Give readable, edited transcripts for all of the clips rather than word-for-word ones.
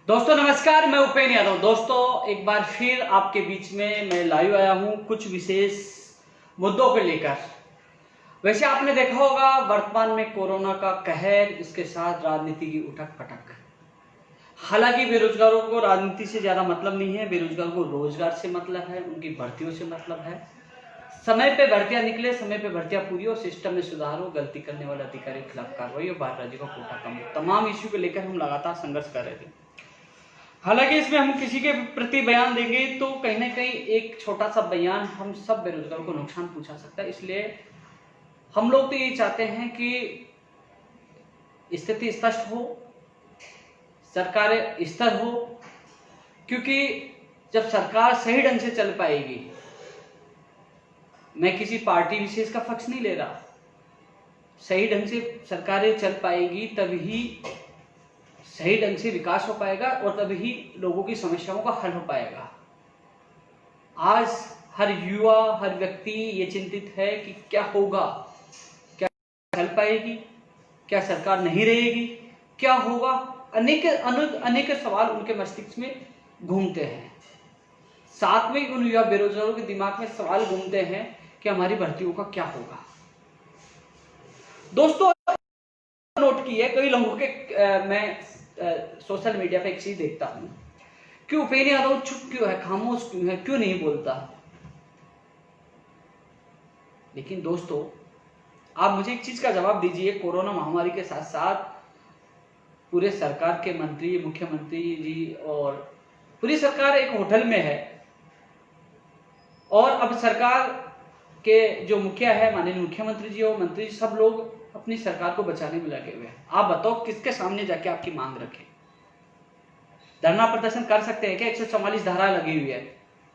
दोस्तों नमस्कार, मैं उपेंद्र यादव। दोस्तों एक बार फिर आपके बीच में मैं लाइव आया हूं कुछ विशेष मुद्दों को लेकर। वैसे आपने देखा होगा वर्तमान में कोरोना का कहर, इसके साथ राजनीति की उठक पटक। हालांकि बेरोजगारों को राजनीति से ज्यादा मतलब नहीं है, बेरोजगारों को रोजगार से मतलब है, उनकी भर्तियों से मतलब है। समय पे भर्तियां निकले, समय पे भर्तियां पूरी हो, सिस्टम में सुधार हो, गलती करने वाले अधिकारी के खिलाफ कार्रवाई और बाहर राज्य का कोटा कम हो। तमाम इश्यू को लेकर हम लगातार संघर्ष कर रहे थे। हालांकि इसमें हम किसी के प्रति बयान देंगे तो कहीं ना कहीं एक छोटा सा बयान हम सब बेरोजगारों को नुकसान पहुंचा सकता है। इसलिए हम लोग तो ये चाहते हैं कि स्थिति स्पष्ट हो, सरकार स्थिर हो, क्योंकि जब सरकार सही ढंग से चल पाएगी, मैं किसी पार्टी विशेष का पक्ष नहीं ले रहा, सही ढंग से सरकारें चल पाएगी तभी सही ढंग से विकास हो पाएगा और तभी लोगों की समस्याओं का हल हो पाएगा। आज हर युवा, हर व्यक्ति ये चिंतित है कि क्या होगा, क्या चल पाएगी, क्या सरकार नहीं रहेगी, क्या होगा। अनेक सवाल उनके मस्तिष्क में घूमते हैं। साथ में उन युवा बेरोजगारों के दिमाग में सवाल घूमते हैं कि हमारी भर्तियों का क्या होगा। दोस्तों नोट की है कई लोगों के, मैं सोशल मीडिया पे एक चीज देखता हूं कि उपेंद्र यादव चुप क्यों है, खामोश क्यों है, क्यों नहीं बोलता। लेकिन दोस्तों आप मुझे एक चीज का जवाब दीजिए, कोरोना महामारी के साथ साथ पूरे सरकार के मंत्री, मुख्यमंत्री जी और पूरी सरकार एक होटल में है और अब सरकार के जो मुखिया है, माननीय मुख्यमंत्री जी और मंत्री जी, सब लोग अपनी सरकार को बचाने में लगे हुए हैं। आप बताओ किसके सामने जाके आपकी मांग रखें। धरना प्रदर्शन कर सकते हैं क्या? 144 धारा लगी हुई है,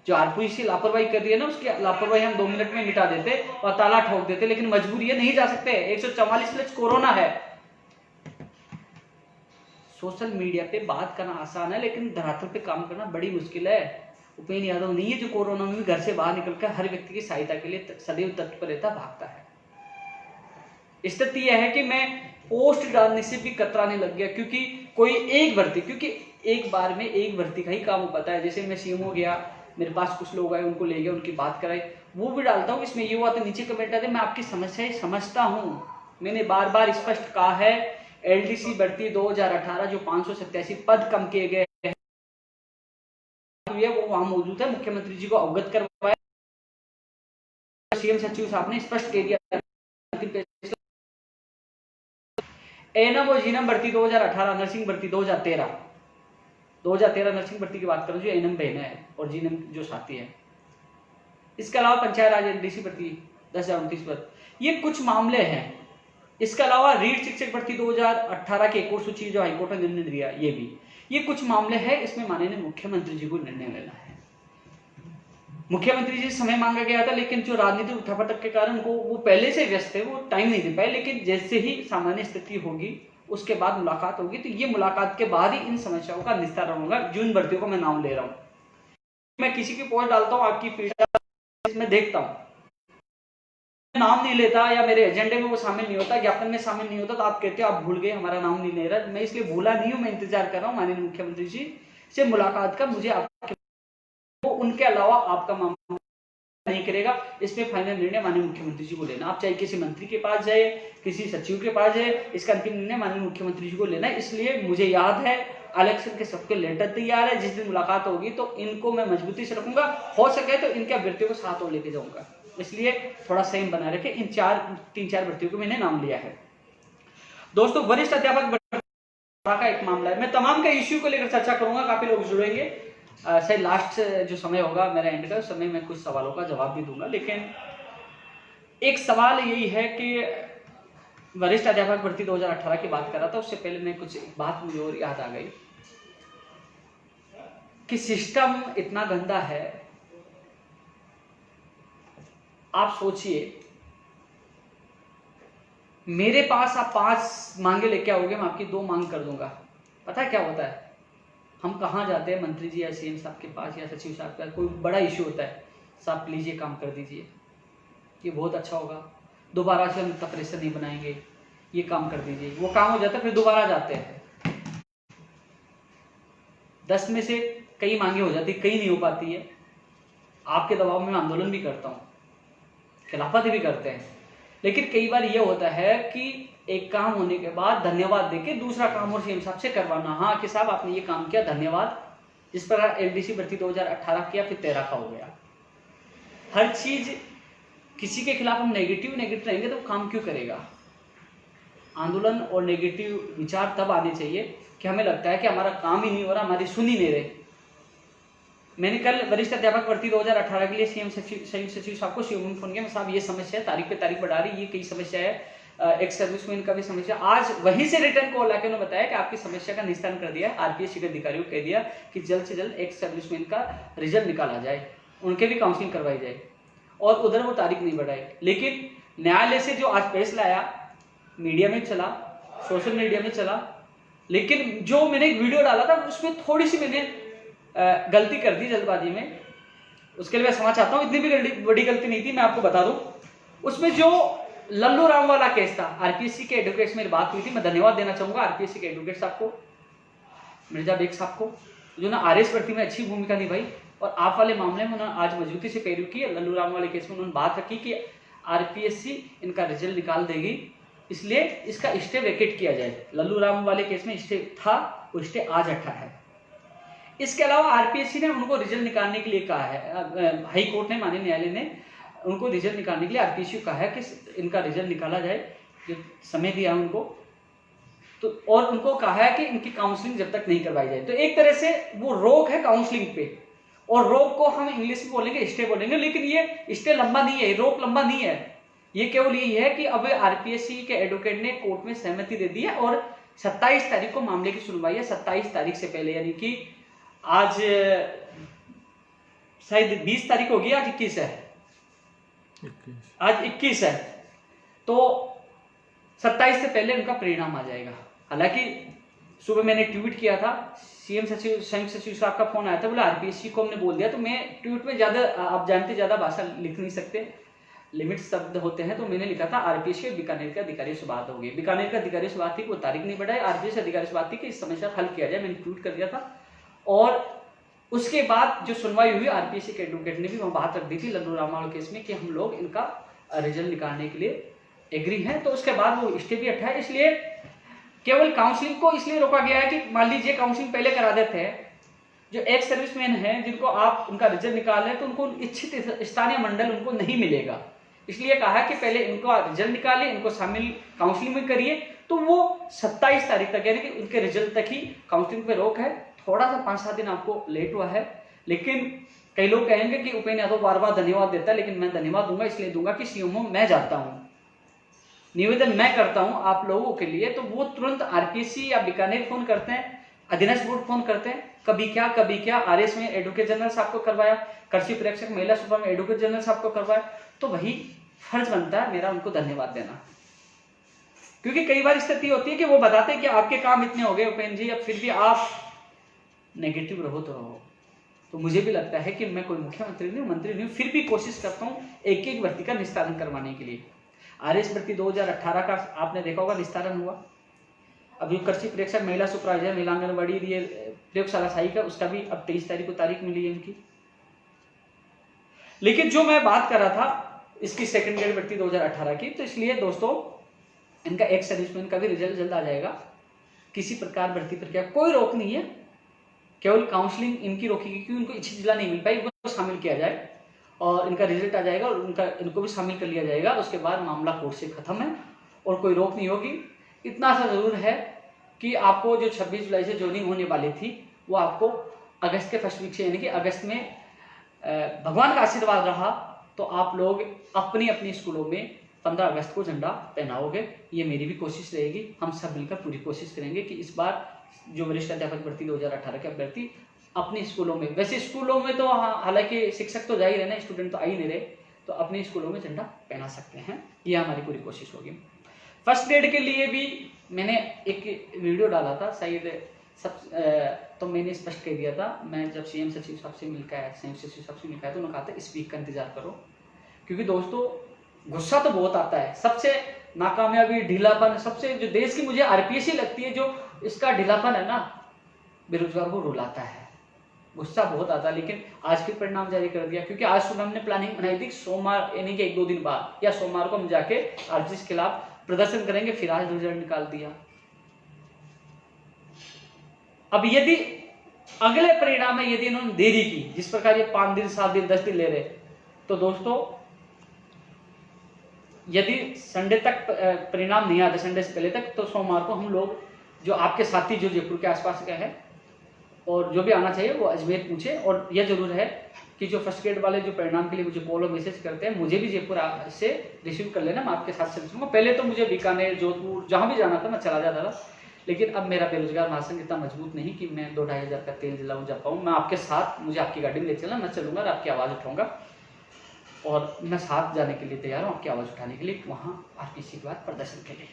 जो आरपीसी लापरवाही कर रही है ना, उसकी लापरवाही हम 2 मिनट में मिटा देते और ताला ठोक देते, लेकिन मजबूरी है, नहीं जा सकते। 144 प्लस कोरोना है। सोशल मीडिया पे बात करना आसान है, लेकिन धरातल पे काम करना बड़ी मुश्किल है। उपेंद्र यादव नहीं है जो कोरोना में भी घर से बाहर निकलकर हर व्यक्ति की सहायता के लिए सदैव तत्पर रहता, भागता है। स्थिति यह है कि मैं पोस्ट डालने से भी कतराने लग गया, क्योंकि कोई एक भर्ती, क्योंकि एक बार में एक भर्ती का ही काम हो पाता है। जैसे मैं सीएम हो गया, मेरे पास कुछ लोग आए, उनको ले गया, उनकी बात कराई, वो भी डालता हूँ। इसमें ये हुआ तो नीचे कमेंट आते, मैं आपकी समस्याएं समझता हूँ। मैंने बार बार स्पष्ट कहा है, एलडीसी भर्ती 2018 जो 587 पद कम किए गए हैं वो वहां मौजूद है, मुख्यमंत्री जी को अवगत करवाया, सीएम सचिव साहब ने स्पष्ट कह दिया। एनम और जीनम भर्ती 2018, नर्सिंग भर्ती 2013 नर्सिंग भर्ती की बात करूं जो एनम बहन है और जीनम जो साथी है। इसके अलावा पंचायत राज एलडीसी भर्ती 10,029 पद, ये कुछ मामले हैं। इसके अलावा रीड शिक्षक भर्ती 2018 की एक और सूची जो हाईकोर्ट ने निर्णय दिया, ये कुछ मामले हैं। इसमें माननीय मुख्यमंत्री जी को निर्णय लेना है। मुख्यमंत्री जी से समय मांगा गया था, लेकिन जो राजनीतिक उठापटक के कारण वो पहले से व्यस्त थे, वो टाइम नहीं दे पाए। लेकिन जैसे ही सामान्य स्थिति होगी उसके बाद मुलाकात होगी, तो ये मुलाकात के बाद ही इन समस्याओं का निस्तारण होगा। जून भर्तियों का मैं नाम ले रहा हूँ। मैं किसी की पोस्ट डालता हूँ, आपकी पीड़ा इसमें देखता हूँ, नाम नहीं लेता या मेरे एजेंडे में वो शामिल नहीं होता, ज्ञापन में शामिल नहीं होता, तो आप कहते हो आप भूल गए, हमारा नाम नहीं ले रहा। मैं इसलिए भूला नहीं हूं, मैं इंतजार कर रहा हूँ माननीय मुख्यमंत्री जी से मुलाकात का। मुझे वो उनके अलावा आपका मामला नहीं करेगा, इसमें फाइनल निर्णय माननीय मुख्यमंत्री जी को लेना। आप चाहे किसी मंत्री के पास जाए, किसी सचिव के पास जाए, इसका अंतिम निर्णय माननीय मुख्यमंत्री जी को लेना है। इसलिए मुझे याद है इलेक्शन के सबके लेटर तैयार है, जिस दिन मुलाकात होगी तो इनको मैं मजबूती से रखूंगा, हो सके तो इनके अभ्यर्थियों को साथ और लेके जाऊंगा। इसलिए थोड़ा संयम बनाए रखें। इन 3-4 भर्तियों को मैंने नाम लिया है। दोस्तों वरिष्ठ अध्यापक का एक मामला है, मैं तमाम का इश्यू को लेकर चर्चा करूंगा, काफी लोग जुड़ेंगे। शायद लास्ट जो समय होगा मेरा एंड का, उस समय मैं कुछ सवालों का जवाब भी दूंगा। लेकिन एक सवाल यही है कि वरिष्ठ अध्यापक भर्ती 2018 की बात कर रहा था, उससे पहले मैं कुछ बात मुझे और याद आ गई कि सिस्टम इतना गंदा है। आप सोचिए, मेरे पास आप 5 मांगे लेके आओगे, मैं आपकी 2 मांग कर दूंगा। पता है क्या होता है, हम कहाँ जाते हैं मंत्री जी या सीएम साहब के पास या सचिव साहब के पास, कोई बड़ा इश्यू होता है, साहब लीजिए काम कर दीजिए, ये बहुत अच्छा होगा, दोबारा से हम इतना प्रेशर नहीं बनाएंगे, ये काम कर दीजिए। वो काम हो जाता है, फिर दोबारा जाते हैं, 10 में से कई मांगे हो जाती, कई नहीं हो पाती है। आपके दबाव में मैं आंदोलन भी करता हूँ, खिलाफत भी करते हैं, लेकिन कई बार ये होता है कि एक काम होने के बाद धन्यवाद देके दूसरा काम और सीएम साहब से करवाना, हाँ कि साहब आपने ये काम किया, धन्यवाद। जिस पर एलडीसी भर्ती 2018 किया, फिर 13 का हो गया। हर चीज किसी के खिलाफ हम नेगेटिव रहेंगे तो काम क्यों करेगा। आंदोलन और नेगेटिव विचार तब आने चाहिए कि हमें लगता है कि हमारा काम ही नहीं हो रहा, हमारी सुन ही नहीं रहे। मैंने कल वरिष्ठ अध्यापक भर्ती 2018 के लिए संयुक्त सचिव साहब को शिवम फोन किया, साहब ये समस्या है, तारीख पे तारीख बढ़ा रही, ये कई समस्या है, एक सर्विसमैन का भी समस्या। आज वहीं से रिटर्न कॉल आके उन्होंने बताया कि आपकी समस्या का निस्तारण कर दिया, आरपीएससी के अधिकारियों को कह दिया कि जल्द से जल्द एक सर्विसमैन का रिजल्ट निकाला जाए, उनके भी काउंसलिंग करवाई जाए, और उधर वो तारीख नहीं बढ़ाए। लेकिन न्यायालय से जो आज फैसला आया, मीडिया में चला, सोशल मीडिया में चला, लेकिन जो मैंने एक वीडियो डाला था उसमें थोड़ी सी मैंने गलती कर दी जल्दबाजी में, उसके लिए मैं क्षमा चाहता हूं। इतनी भी बड़ी गलती नहीं थी, मैं आपको बता दूं। उसमें जो लल्लू राम वाला केस था, आरपीएससी के एडवोकेट्स मेरी बात हुई थी, मैं धन्यवाद देना चाहूंगा आरपीएससी के एडवोकेट साहब को, मिर्जा बेग साहब को, जो ना आरएस भर्ती में अच्छी भूमिका निभाई, और आप वाले मामले में उन्होंने आज मजबूती से पैरवी की। लल्लू राम वाले केस में उन्होंने बात रखी कि आरपीएससी इनका रिजल्ट निकाल देगी, इसलिए इसका स्टे वेकेट किया जाए। लल्लू राम वाले केस में स्टे था, वो स्टे आज हटा है। इसके अलावा आरपीएससी ने उनको रिजल्ट निकालने के लिए कहा है, हाई कोर्ट ने, माननीय न्यायालय ने उनको रिजल्ट निकालने के लिए आरपीएससी को कहा है कि इनका रिजल्ट निकाला जाए, जो समय दिया उनको, तो और उनको कहा है कि इनकी काउंसलिंग जब तक नहीं करवाई जाए। तो एक तरह से वो रोक है काउंसलिंग पे, और रोक को हम इंग्लिश में बोलेंगे स्टे बोलेंगे, लेकिन ये स्टे लंबा नहीं है, रोक लंबा नहीं है। ये केवल यही है कि अब आरपीएससी के एडवोकेट ने कोर्ट में सहमति दे दी है, और 27 तारीख को मामले की सुनवाई है। 27 तारीख से पहले, यानी कि आज शायद 20 तारीख होगी, आज 21 है, आज 21 है, तो 27 से पहले उनका परिणाम आ जाएगा। हालांकि सुबह मैंने ट्वीट किया था, सीएम सचिव, संयुक्त सचिव साहब का फोन आया था, बोला आरपीएससी को हमने बोल दिया, तो मैं ट्वीट में ज्यादा, आप जानते, ज्यादा भाषा लिख नहीं सकते, लिमिट शब्द होते हैं, तो मैंने लिखा था आरपीएससी और बीकानेर के अधिकारियों से बात होगी। बीकानेर के अधिकारियों से बात थी, वो तारीख नहीं बढ़ाई, आरपीएससी अधिकारी से बात थी कि इस समस्या हल किया जाए, मैंने ट्वीट कर दिया था। और उसके बाद जो सुनवाई हुई, आरपीएससी के एडवोकेट ने भी वहां बात रख दी थी लल्लू राम केस में कि हम लोग इनका रिजल्ट निकालने के लिए एग्री हैं। तो उसके बाद वो स्टे भी हटा है। इसलिए केवल काउंसलिंग को इसलिए रोका गया है कि मान लीजिए काउंसलिंग पहले करा देते हैं, जो एक्स सर्विसमैन है जिनको आप उनका रिजल्ट निकाल रहे हैं, तो उनको इच्छित स्थानीय मंडल उनको नहीं मिलेगा, इसलिए कहा है कि पहले इनको रिजल्ट निकालिए, इनको शामिल काउंसलिंग में करिए। तो वो 27 तारीख तक, यानी कि उनके रिजल्ट तक ही काउंसलिंग पे रोक है। थोड़ा सा 5-7 दिन आपको लेट हुआ है, लेकिन कई लोग कहेंगे कि उपेंद्र यादव बार बार धन्यवाद देता है, लेकिन मैं धन्यवाद दूंगा इसलिए दूंगा कि सीएमओ मैं जाता हूं, निवेदन मैं करता हूं आप लोगों के लिए, तो वो तुरंत आरपीएससी या बीकानेर फोन करते हैं, अधीनस्थ बोर्ड फोन करते हैं, कभी क्या आरएस में एडवोकेट जनरल साहब को करवाया, कृषि प्रेक्षक महिला सभा में एडवोकेट जनरल साहब को करवाया, तो वही फर्ज बनता है मेरा उनको धन्यवाद देना। क्योंकि कई बार स्थिति होती है कि वो बताते हैं कि आपके काम इतने हो गए उपेंद्र जी, अब फिर भी आप नेगेटिव रहो तो रहो। तो मुझे भी लगता है कि मैं कोई मुख्यमंत्री नहीं हूं, मंत्री नहीं हूं, फिर भी कोशिश करता हूं एक एक भर्ती का निस्तारण करवाने के लिए। आरएस भर्ती 2018 का आपने देखा होगा निस्तारण हुआ। अभी कृषि प्रेक्षक महिला सुपरवाइजर महिला आंगनबाड़ी प्रयोगशाला सहायिका का, उसका भी अब 23 तारीख को तारीख मिली है इनकी। लेकिन जो मैं बात कर रहा था इसकी सेकंड ग्रेड भर्ती 2018 की, तो इसलिए दोस्तों इनका एक्स सर्विसमैन का भी रिजल्ट जल्द आ जाएगा। किसी प्रकार भर्ती प्रक्रिया कोई रोक नहीं है, केवल काउंसलिंग इनकी रोकेगी क्योंकि उनको इच्छित जिला नहीं मिल पाई, उनको शामिल किया जाए और इनका रिजल्ट आ जाएगा और इनको भी शामिल कर लिया जाएगा। उसके बाद मामला कोर्ट से खत्म है और कोई रोक नहीं होगी। इतना सा जरूर है कि आपको जो 26 जुलाई से ज्वाइनिंग होने वाली थी वो आपको अगस्त के फर्स्ट वीक से, यानी कि अगस्त में भगवान का आशीर्वाद रहा तो आप लोग अपनी अपनी स्कूलों में 15 अगस्त को झंडा पहनाओगे। ये मेरी भी कोशिश रहेगी, हम सब मिलकर पूरी कोशिश करेंगे कि इस बार जो वरिष्ठ अध्यापक भर्ती 2018 के अभ्यर्थी अपने स्कूलों में, वैसे स्कूलों में तो हालांकि शिक्षक तो जा ही रहे ना, स्टूडेंट तो आ ही नहीं रहे, तो अपने स्कूलों में झंडा पहना सकते हैं। ये हमारी पूरी कोशिश होगी। फर्स्ट ग्रेड के लिए भी मैंने एक वीडियो डाला था शायद सब, तो मैंने स्पष्ट कह दिया था, मैं जब सीएम सचिव साहब से मिलकर आया, संयुक्त सचिव साहब से मिलकर आया, तो उन्होंने कहा था इस वीक का इंतजार करो, क्योंकि दोस्तों गुस्सा तो बहुत आता है। सबसे नाकामयाबी, ढीलापन, सबसे जो देश की मुझे आरपीएस ही लगती है, जो इसका ढीलापन है ना, बेरोजगार को रुलाता है, गुस्सा बहुत आता है। लेकिन आज के परिणाम जारी कर दिया, क्योंकि आज सुबह हमने प्लानिंग बनाई थी सोमवार यानी कि 1-2 दिन बाद या सोमवार को हम जाके आरजीएस के खिलाफ प्रदर्शन करेंगे, फिर आज रिजल्ट निकाल दिया। अब यदि अगले परिणाम में यदि इन्होंने देरी की, जिस प्रकार ये 5 दिन 7 दिन 10 दिन ले रहे, तो दोस्तों यदि संडे तक परिणाम नहीं आते, संडे से पहले तक, तो सोमवार को हम लोग जो आपके साथी जो जयपुर के आसपास का है और जो भी आना चाहिए वो अजमेर पूछे। और यह जरूर है कि जो फर्स्ट ग्रेड वाले जो परिणाम के लिए मुझे कॉल और मैसेज करते हैं, मुझे भी जयपुर से रिसीव कर लेना, मैं आपके साथ चल चलूंगा। पहले तो मुझे बीकानेर, जोधपुर, जहां भी जाना था मैं चला जाता था, लेकिन अब मेरा बेरोजगार महासंघ इतना मजबूत नहीं कि मैं 2-2.5 हज़ार का तेल जलाऊं जा पाऊँ। मैं आपके साथ, मुझे आपकी गाड़ी में ले चलना, मैं चलूंगा और आपकी आवाज़ उठाऊंगा, और मैं साथ जाने के लिए तैयार हूँ, आपकी आवाज़ उठाने के लिए, वहाँ आरपीसी के बाद प्रदर्शन के लिए।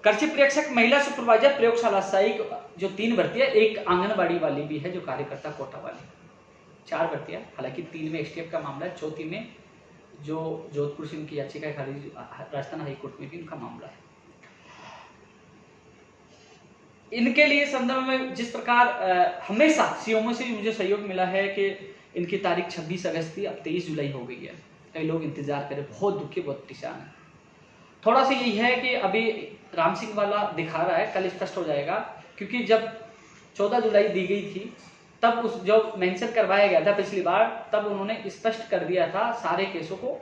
कृषि प्रेक्षक, महिला सुपरवाइजर, प्रयोगशाला सहायक, जो 3 भर्तियां, एक आंगनबाड़ी वाली भी है जो कार्यकर्ता कोटा वाली, 4 भर्तियां। हालांकि 3 में एसटीएफ का मामला है, चौथी में जो जोधपुर से उनकी याचिका खारिज राजस्थान हाईकोर्ट में भी उनका मामला है। इनके लिए संदर्भ में जिस प्रकार हमेशा सीओमओ से भी मुझे सहयोग मिला है कि इनकी तारीख 26 अगस्त थी, अब 23 जुलाई हो गई है। कई लोग इंतजार करें, बहुत दुखी, बहुत परेशान है। थोड़ा सा यही है कि अभी राम सिंह वाला दिखा रहा है, कल स्पष्ट हो जाएगा, क्योंकि जब 14 जुलाई दी गई थी तब उस जो मेंशन करवाया गया था पिछली बार, तब उन्होंने स्पष्ट कर दिया था सारे केसों को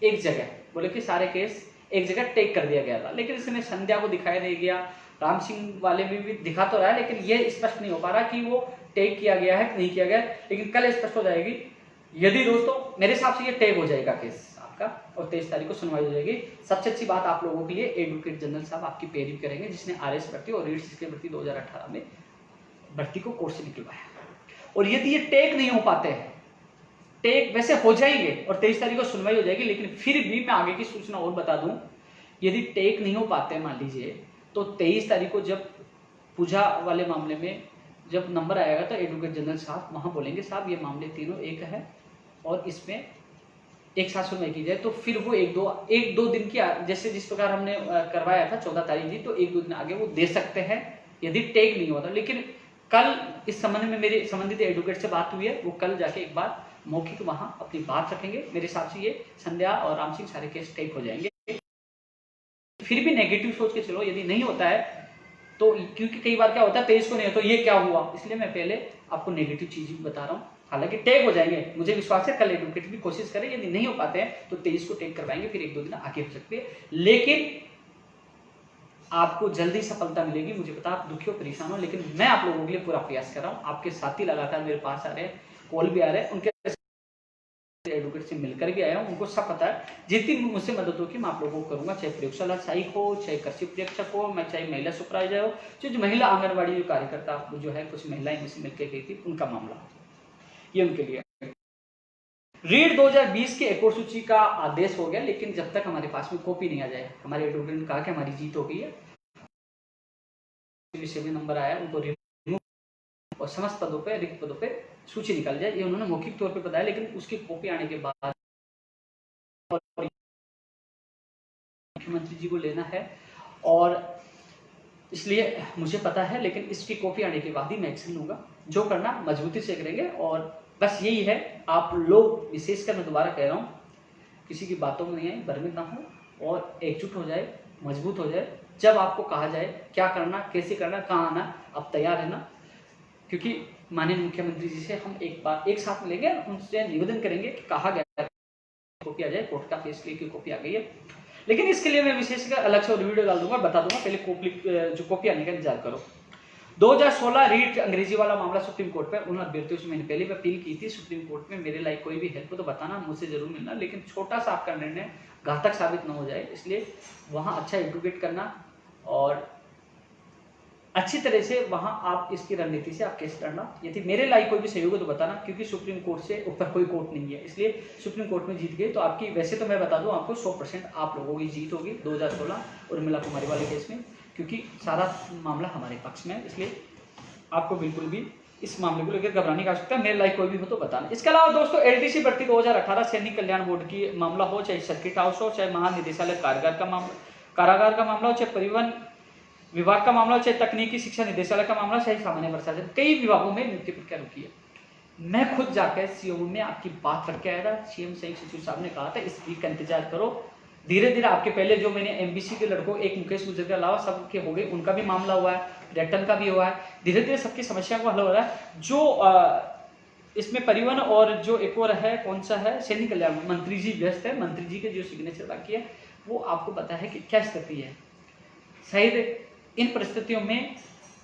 एक जगह, बोले कि सारे केस एक जगह टेक कर दिया गया था। लेकिन इसमें संध्या को दिखाई नहीं गया, राम सिंह वाले में भी दिखा तो रहा है, लेकिन यह स्पष्ट नहीं हो पा रहा कि वो टेक किया गया है कि नहीं किया गया, लेकिन कल स्पष्ट हो जाएगी। यदि दोस्तों मेरे हिसाब से ये टेक हो जाएगा केस आपका, और 23 तारीख को सुनवाई हो जाएगी। सबसे अच्छी बात आप लोगों के लिए, एडवोकेट जनरल साहब आपकी पैरवी करेंगे, जिसने आरएस भर्ती और रीड सिस्टम भर्ती 2018 में भर्ती को कोर्ट से निकलवाया। और यदि ये टेक नहीं हो पाते हैं, टेक वैसे हो जाएंगे और 23 तारीख को सुनवाई हो जाएगी, लेकिन फिर भी मैं आगे की सूचना और बता दूं, यदि टेक नहीं हो पाते मान लीजिए, तो 23 तारीख को जब पूजा वाले मामले में जब नंबर आएगा, तो एडवोकेट जनरल साहब वहां बोलेंगे, साहब ये मामले तीनों एक है और इसमें एक साथ सुनवाई की जाए। तो फिर वो एक दो दिन की, जैसे जिस प्रकार हमने करवाया था 14 तारीख थी, तो 1-2 दिन आगे वो दे सकते हैं यदि टेक नहीं होता। लेकिन कल इस संबंध में मेरे संबंधित एडवोकेट से बात हुई है, वो कल जाके एक बार मौखिक वहां अपनी बात रखेंगे। मेरे हिसाब से ये संध्या और राम सिंह सारे केस टेक हो जाएंगे। फिर भी नेगेटिव सोच के चलो, यदि नहीं होता है तो, क्योंकि कई बार क्या होता है 23 को नहीं होता, तो ये क्या हुआ, इसलिए मैं पहले आपको नेगेटिव चीज बता रहा हूँ। हालांकि टेक हो जाएंगे, मुझे विश्वास है, कल एडवोकेट भी कोशिश करें, यदि नहीं हो पाते हैं तो 23 को टेक करवाएंगे, फिर 1-2 दिन आगे हो सकते हैं, लेकिन आपको जल्दी सफलता मिलेगी। मुझे पता आप दुखी हो, परेशान हो, लेकिन मैं आप लोगों के लिए पूरा प्रयास कर रहा हूँ। आपके साथी लगातार मेरे पास आ रहे हैं, कॉल भी आ रहे हैं, उनके एडवोकेट से मिलकर भी आया हूँ, उनको सब पता है। जितनी मुझसे मदद होगी मैं आप लोगों को करूंगा, चाहे प्रयोगशाला सहायक हो, चाहे कृषि प्रेक्षक हो, मैं चाहे महिला सुपरवाइजर हो, जो महिला आंगनबाड़ी जो कार्यकर्ता जो है, कुछ महिलाएं मुझसे मिलकर गई थी, उनका मामला ये उनके लिए। रीड 2020 की एक और सूची का आदेश हो गया, लेकिन जब तक हमारे पास में कॉपी नहीं आ जाए, हमारे एडवोकेट ने कहा कि हमारी जीत हो गई है, विषय में नंबर आया उनको रिमूव, और समस्त पदों पे, रिक्त पदों पे सूची निकल जाए, ये उन्होंने मौखिक तौर पे बताया। लेकिन उसकी कॉपी आने के बाद मुख्यमंत्री जी को लेना है, और इसलिए मुझे पता है, लेकिन इसकी कॉपी आने के बाद ही मैं एक्शन लूंगा। जो करना मजबूती से करेंगे, और बस यही है, आप लोग विशेषकर मैं दोबारा कह रहा हूँ, किसी की बातों में नहीं आए, भ्रमित ना हो और एकजुट हो जाए, मजबूत हो जाए। जब आपको कहा जाए क्या करना, कैसे करना, कहाँ आना, आप तैयार है ना, क्योंकि माननीय मुख्यमंत्री जी से हम एक बार एक साथ मिलेंगे, उनसे निवेदन करेंगे कि कहा गया कॉपी आ जाए, कोर्ट का फैसले की कॉपी आ गई है। लेकिन इसके लिए मैं विशेषकर अलग से वीडियो डाल दूंगा, बता दूंगा, पहले जो कॉपी आने का इंतजार करो। 2016 रीट अंग्रेजी वाला मामला सुप्रीम कोर्ट पे, उन अभ्यर्थियों से मैंने पहले भी अपील की थी सुप्रीम कोर्ट में, मेरे लाइक कोई भी हेल्प हो तो बताना, मुझसे जरूर मिलना, लेकिन छोटा सा आपका निर्णय घातक साबित न हो जाए, इसलिए वहाँ अच्छा एडवोकेट करना और अच्छी तरह से वहाँ आप इसकी रणनीति से आप केस लड़ना। यदि मेरे लाइक कोई भी सहयोग हो तो बताना, क्योंकि सुप्रीम कोर्ट से ऊपर कोई कोर्ट नहीं है, इसलिए सुप्रीम कोर्ट में जीत गए तो आपकी, वैसे तो मैं बता दूं आपको 100% आप लोगों की जीत होगी 2016 उर्मिला कुमारी वाले केस में, क्योंकि सारा मामला हमारे पक्ष में है, इसलिए आपको बिल्कुल भी इस मामले को लेकर घबराने की आवश्यकता है। मेरे लाइक कोई भी हो तो बताना। इसके अलावा दोस्तों एलडीसी भर्ती 2018 सैनिक कल्याण बोर्ड की मामला हो, चाहे सर्किट हाउस हो, चाहे महानिदेशालय कारागार का मामला हो, चाहे परिवहन विभाग का मामला, चाहे तकनीकी शिक्षा निदेशालय का मामला, चाहे सामान्य प्रशासन, कई विभागों में नियुक्ति प्रक्रिया रुकी है। मैं खुद जाकर सीएम में आपकी बात रख के आया था, सीएम संयुक्त सचिव साहब ने कहा था इस वीक का इंतजार करो, धीरे धीरे आपके पहले जो मैंने एमबीसी के लड़कों, एक मुकेश गुजर के अलावा सबके हो गए, उनका भी मामला हुआ है, रिटर्न का भी हुआ है, धीरे धीरे सबकी समस्या को हल हो रहा है। जो इसमें परिवहन और जो एक और है, कौन सा है, सैनिक कल्याण, मंत्री जी व्यस्त है, मंत्री जी के जो सिग्नेचर बाकी है वो आपको पता है कि क्या स्थिति है। शायद इन परिस्थितियों में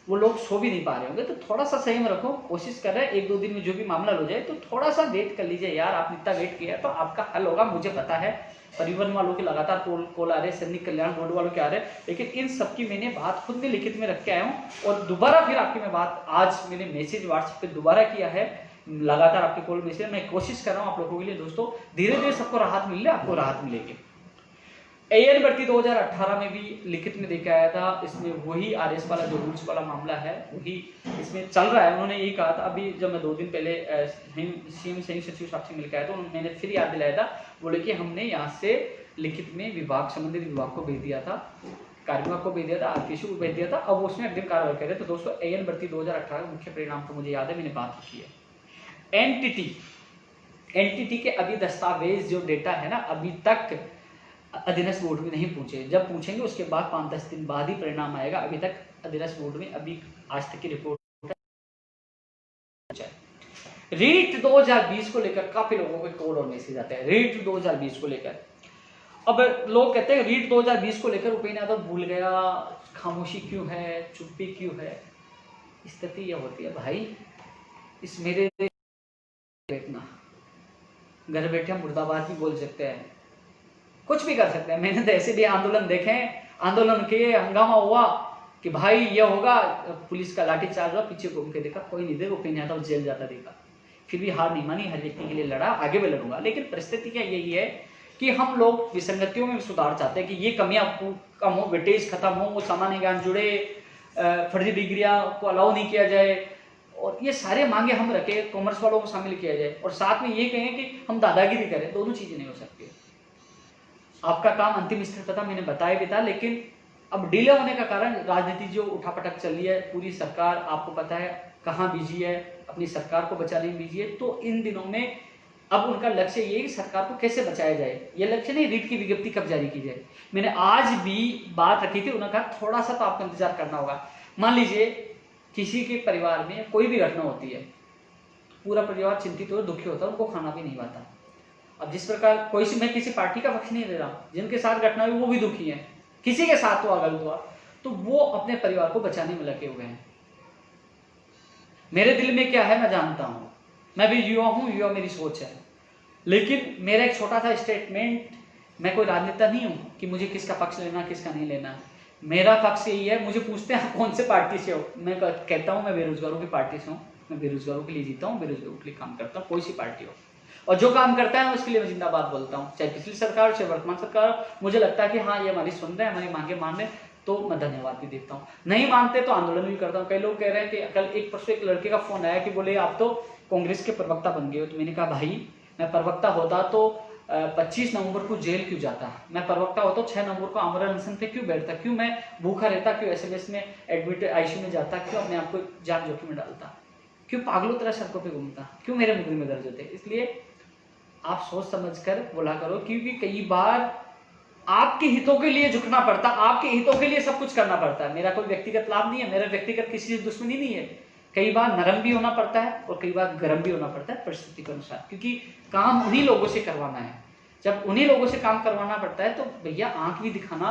वो लोग सो भी नहीं पा रहे होंगे, तो थोड़ा सा संयम रखो, कोशिश कर रहे हैं 1-2 दिन में जो भी मामला हो जाए, तो थोड़ा सा वेट कर लीजिए यार, आपने इतना वेट किया है तो आपका हल होगा, मुझे पता है। परिवहन वालों के लगातार कॉल आ रहे, सैनिक कल्याण बोर्ड वालों के आ रहे, लेकिन इन सबकी मैंने बात खुद में लिखित में रख के आया हूँ, और दोबारा फिर आपकी मैं बात आज मैंने मैसेज व्हाट्सएप पे दोबारा किया है, लगातार आपके कॉल मैसेज मैं कोशिश कर रहा हूँ आप लोगों के लिए। दोस्तों धीरे धीरे सबको राहत मिल रही है, आपको राहत मिलेगी। एएन भर्ती 2018 में भी लिखित में देके आया था, इसमें वही आरएस वाला जो रूल्स वाला मामला है वही इसमें चल रहा है। उन्होंने यही कहा था, अभी जब मैं 2 दिन पहले सीएम संयुक्त सचिव साहब से मिल के आया तो मैंने फिर याद दिलाया था, बोले कि हमने यहाँ से लिखित में विभाग, संबंधित विभाग को भेज दिया था, कार्य विभाग को भेज दिया था, आरपीसी को भेज दिया था, अब उसमें अग्रिम कार्रवाई कर रहे। तो दोस्तों एएन भर्ती 2018 का मुख्य परिणाम तो मुझे याद है, मैंने बात की है। एनटीटी के अभी दस्तावेज जो डेटा है ना, अभी तक अधीनस्थ बोर्ड में नहीं पूछे, जब पूछेंगे उसके बाद 5-10 दिन बाद ही परिणाम आएगा। अभी तक अधीनस्थ बोर्ड में अभी आज तक की रिपोर्ट। रीट 2020 को लेकर काफी लोगों के कॉल और मैसेज आते हैं, रीट 2020 को लेकर। अब लोग कहते हैं रीट 2020 को लेकर उपेंद्र यादव भूल गया, खामोशी क्यों है, चुप्पी क्यों है। स्थिति यह होती है भाई, इस मेरे देखना, घर बैठे हम मुर्दाबाद भी बोल सकते हैं, कुछ भी कर सकते हैं। मैंने तो ऐसे भी आंदोलन देखे, आंदोलन के हंगामा हुआ कि भाई ये होगा, पुलिस का लाठीचार्ज हुआ, पीछे घूम के देखा कोई नहीं देखा, उपेंद्र यादव जेल जाता देखा, फिर भी हार नहीं मानी, हर व्यक्ति के लिए लड़ा, आगे भी लड़ूंगा। लेकिन परिस्थिति क्या यही है कि हम लोग विसंगतियों में सुधार चाहते हैं कि ये कमियां कम हो, वेटेज खत्म हो, वो सामान्य ज्ञान जुड़े, फर्जी डिग्रियां को अलाउ नहीं किया जाए, और ये सारे मांगे हम रखे, कॉमर्स वालों को शामिल किया जाए, और साथ में ये कहें कि हम दादागिरी करें। दोनों चीजें नहीं हो सकती। आपका काम अंतिम स्तर पर था, मैंने बताया भी था, लेकिन अब डिले होने का कारण राजनीति जो उठापटक चल रही है, पूरी सरकार आपको पता है कहाँ बिजी है, अपनी सरकार को बचाने में बिजी है। तो इन दिनों में अब उनका लक्ष्य ये है कि सरकार को कैसे बचाया जाए, ये लक्ष्य नहीं रीट की विज्ञप्ति कब जारी की जाए। मैंने आज भी बात रखी थी, उन्होंने कहा थोड़ा सा तो आपको इंतजार करना होगा। मान लीजिए किसी के परिवार में कोई भी घटना होती है, पूरा परिवार चिंतित और दुखी होता है, उनको खाना भी नहीं पाता। अब जिस प्रकार मैं किसी पार्टी का पक्ष नहीं ले रहा, जिनके साथ घटना हुई वो भी दुखी है, किसी के साथ हुआ गलत हुआ तो वो अपने परिवार को बचाने में लगे हुए हैं। मेरे दिल में क्या है मैं जानता हूं, मैं भी युवा हूं, युवा मेरी सोच है, लेकिन मेरा एक छोटा सा स्टेटमेंट, मैं कोई राजनेता नहीं हूं कि मुझे किसका पक्ष लेना किसका नहीं लेना। मेरा पक्ष यही है, मुझे पूछते हैं कौन से पार्टी से हो, मैं कहता हूं मैं बेरोजगारों की पार्टी से हूं, मैं बेरोजगारों के लिए जीता हूं, बेरोजगारों के लिए काम करता हूं, कोई सी पार्टी हो, और जो काम करता है उसके लिए मैं जिंदाबाद बोलता हूँ, चाहे पिछली सरकार चाहे वर्तमान सरकार। मुझे लगता है कि हाँ ये हमारी सुन रहे हैं, हमारी मांगे मान रहे, तो मैं धन्यवाद भी देता हूँ। नहीं मानते तो आंदोलन भी करता हूँ। कई लोग कह रहे हैं कि कल परसों एक लड़के का फोन आया कि बोले आप तो कांग्रेस के प्रवक्ता बन गए हो। तो मैंने कहा भाई मैं प्रवक्ता होता तो 25 नवंबर को जेल क्यों जाता, मैं प्रवक्ता होता 6 नवंबर को आमरण अनशन पे क्यों बैठता, क्यों मैं भूखा रहता, क्यों SMS में एडमिट आईसीयू में जाता, क्यों अपने आप को जान जोखिम में डालता, क्यों पागलों तरह सड़कों पर घूमता, क्यों मेरे मुकदमे में दर्ज होते। इसलिए आप सोच समझकर बोला करो, क्योंकि कई बार आपके हितों के लिए झुकना पड़ता, आपके हितों के लिए सब कुछ करना पड़ता है। मेरा कोई व्यक्तिगत लाभ नहीं है, मेरा व्यक्तिगत किसी से दुश्मनी नहीं है। कई बार नरम भी होना पड़ता है और कई बार गर्म भी होना पड़ता है परिस्थिति के अनुसार, क्योंकि काम उन्हीं लोगों से करवाना है। जब उन्हीं लोगों से काम करवाना पड़ता है तो भैया आंख भी दिखाना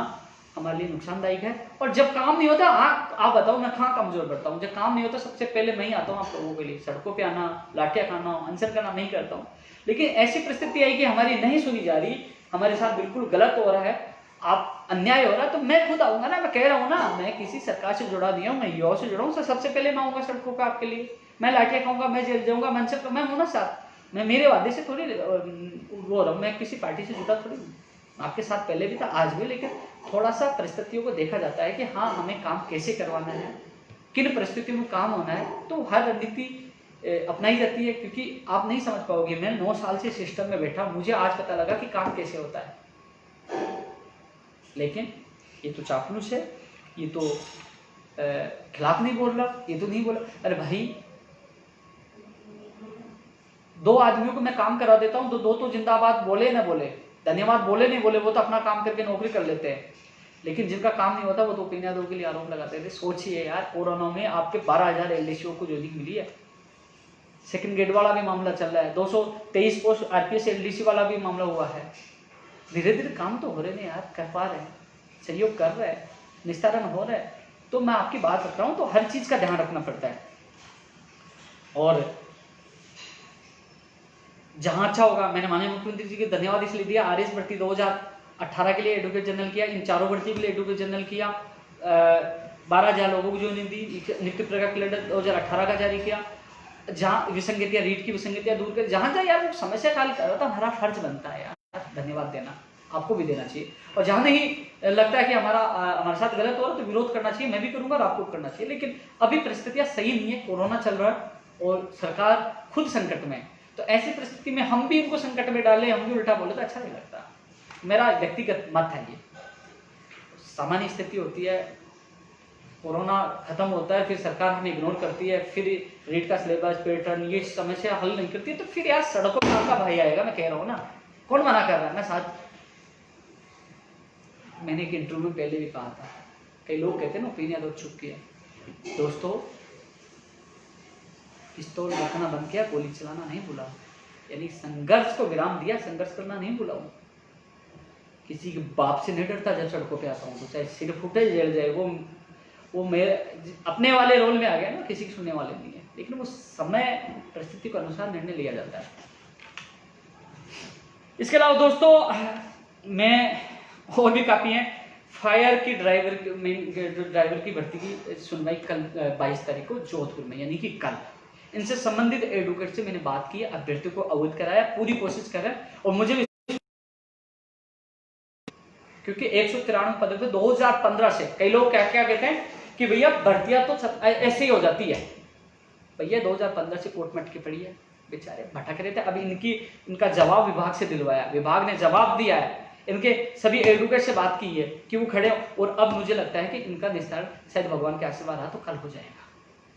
हमारे लिए नुकसानदायक है। और जब काम नहीं होता, आप बताओ मैं कहाँ कमजोर पड़ता हूँ? जब काम नहीं होता सबसे पहले मैं ही आता हूँ आप लोगों के लिए, सड़कों पे आना, लाठियाँ खाना, अनशन करना नहीं करता हूँ। लेकिन ऐसी परिस्थिति आई कि हमारी नहीं सुनी जा रही, हमारे साथ बिल्कुल गलत हो रहा है, आप अन्याय हो रहा है, तो मैं खुद आऊंगा ना। मैं कह रहा हूँ ना, मैं किसी सरकार से जुड़ा नहीं हूँ, मैं युवाओं से जुड़ा हूँ। सबसे पहले मैं आऊंगा सड़कों पर आपके लिए, मैं लाठियाँ खाऊंगा, मैं जेल जाऊंगा, मैं हूँ ना साथ। मैं मेरे वादे से थोड़ी वो रहा हूँ, मैं किसी पार्टी से जुड़ा थोड़ी हूँ। आपके साथ पहले भी था, आज भी, लेकिन थोड़ा सा परिस्थितियों को देखा जाता है कि हाँ हमें काम कैसे करवाना है, किन परिस्थितियों में काम होना है, तो हर रणनीति अपनाई जाती है। क्योंकि आप नहीं समझ पाओगे, मैं 9 साल से सिस्टम में बैठा, मुझे आज पता लगा कि काम कैसे होता है। लेकिन ये तो चापलूस है, ये तो खिलाफ नहीं बोल रहा, ये तो नहीं बोला। अरे भाई, 2 आदमियों को मैं काम करा देता हूँ, तो 2 तो जिंदाबाद बोले ना बोले, धन्यवाद बोले नहीं बोले, वो तो अपना काम करके नौकरी कर लेते हैं। लेकिन जिनका काम नहीं होता वो तो ओपिनियन के लिए आरोप लगाते थे। सोचिए यार, कोरोना में आपके 12,000 एलडीसीओ को ज्वाइनिंग मिली है, सेकंड ग्रेड वाला भी मामला चल रहा है, 223 पोस्ट आरपीएस एलडीसी वाला भी मामला हुआ है। धीरे धीरे काम तो हो रहे हैं यार, कर पा रहे हैं, सहयोग कर रहे हैं, निस्तारण हो रहा है। तो मैं आपकी बात रख रहा हूँ, तो हर चीज का ध्यान रखना पड़ता है। और जहां अच्छा होगा, मैंने माननीय मुख्यमंत्री जी के धन्यवाद इसलिए दिया, आरएस भर्ती 2018 के लिए एडवोकेट जनरल किया, इन चारों भर्ती के लिए एडवोकेट जनरल किया, 12,000 लोगों को जो दी, नियुक्ति प्रक्रिया कैलेंडर 2018 का जारी किया। जहाँ विसंगतियां, रीट की विसंगतियां दूर कर, जहां जहां यार वो समस्या काल कर रहा था, हमारा फर्ज बनता है यार धन्यवाद देना, आपको भी देना चाहिए। और जहां नहीं लगता है कि हमारे साथ गलत हो रहा तो विरोध करना चाहिए, मैं भी करूंगा और आपको करना चाहिए। लेकिन अभी परिस्थितियां सही नहीं है, कोरोना चल रहा है और सरकार खुद संकट में, तो ऐसी परिस्थिति में हम भी इनको संकट में डालें, हम भी उल्टा बोले तो अच्छा नहीं लगता। मेरा व्यक्तिगत मत है ये। सामान्य स्थिति होती है, कोरोना खत्म होता है, फिर सरकार हमें इग्नोर करती है, फिर रीट का सिलेबस पैटर्न ये समस्या हल नहीं करती, तो फिर यार सड़कों पर आपका भाई आएगा। मैं कह रहा हूँ ना, कौन मना कर रहा है? मैं साथ, मैंने एक इंटरव्यू पहले भी कहा था, कई लोग कहते हैं ना ओपिनियन तो चुप किया। दोस्तों, पिस्तौल रखना बंद किया, गोली चलाना नहीं भूला, यानी संघर्ष को विराम दिया, संघर्ष करना नहीं भूला हूँ। किसी के बाप से नहीं डरता, जब सड़कों पे आता हूँ तो चाहे सिर फूटे जल जाए, वो मेरे अपने वाले रोल में आ गया ना, किसी की सुनने वाले नहीं है। लेकिन वो समय परिस्थिति के अनुसार निर्णय लिया जाता है। इसके अलावा दोस्तों, मैं और भी काफी हैं। फायर की ड्राइवर की भर्ती की सुनवाई कल 22 तारीख को जोधपुर में, यानी कि कल। इनसे संबंधित एडवोकेट से मैंने बात की, अभ्यर्थी को अवगत कराया, पूरी कोशिश कर रहे हैं। और मुझे क्योंकि 193 पदों पे 2015 से कई लोग क्या क्या कहते हैं कि भैया भर्तियां तो ऐसे ही हो जाती है। भैया 2015 से कोर्ट में अटकी पड़ी है, बेचारे भटक रहे थे। अभी इनका जवाब विभाग से दिलवाया, विभाग ने जवाब दिया है, इनके सभी एडवोकेट से बात की है कि वो खड़े। और अब मुझे लगता है कि इनका निस्तारण शायद भगवान के आशीर्वाद रहा तो कल हो जाएगा।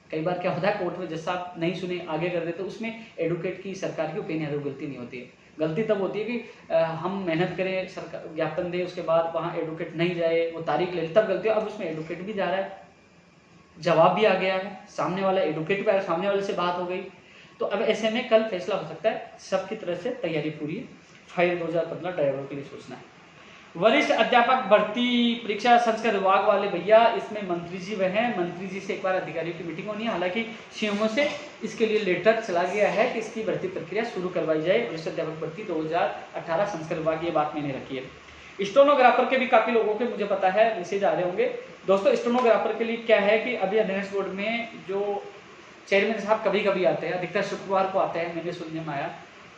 कई बार क्या होता है, कोर्ट में जज साहब नहीं सुने, आगे कर देते, उसमें एडवोकेट की, सरकार की ओपिनियन गलती नहीं होती है। गलती तब होती है कि हम मेहनत करें, सरकार ज्ञापन दे, उसके बाद वहाँ एडवोकेट नहीं जाए, वो तारीख ले, तब गलती हो। अब उसमें एडवोकेट भी जा रहा है, जवाब भी आ गया है, सामने वाला एडवोकेट भी आया, सामने वाले से बात हो गई, तो अब ऐसे में कल फैसला हो सकता है। सबकी तरह से तैयारी पूरी है। फाइल 2015 ड्राइवर के लिए सोचना है। वरिष्ठ अध्यापक भर्ती परीक्षा संस्कृत विभाग वाले भैया, इसमें मंत्री जी वह हैं, मंत्री जी से एक बार अधिकारियों की मीटिंग होनी है। हालांकि सीएमओ से इसके लिए लेटर चला गया है कि इसकी भर्ती प्रक्रिया शुरू करवाई जाए। वरिष्ठ अध्यापक भर्ती 2018 संस्कृत विभाग, ये बात मैंने रखी है। स्टेनोग्राफर के भी काफी लोगों के मुझे पता है मैसेज आ रहे होंगे। दोस्तों, स्टेनोग्राफर के लिए क्या है कि अभी अटेंडेंस बोर्ड में जो चेयरमैन साहब कभी कभी आते हैं, अधिकतर शुक्रवार को आते हैं, मेरे सुनने में आया,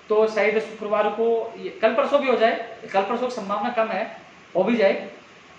तो शायद शुक्रवार को, कल परसों भी हो जाए, कल परसों की संभावना कम है, हो भी जाए,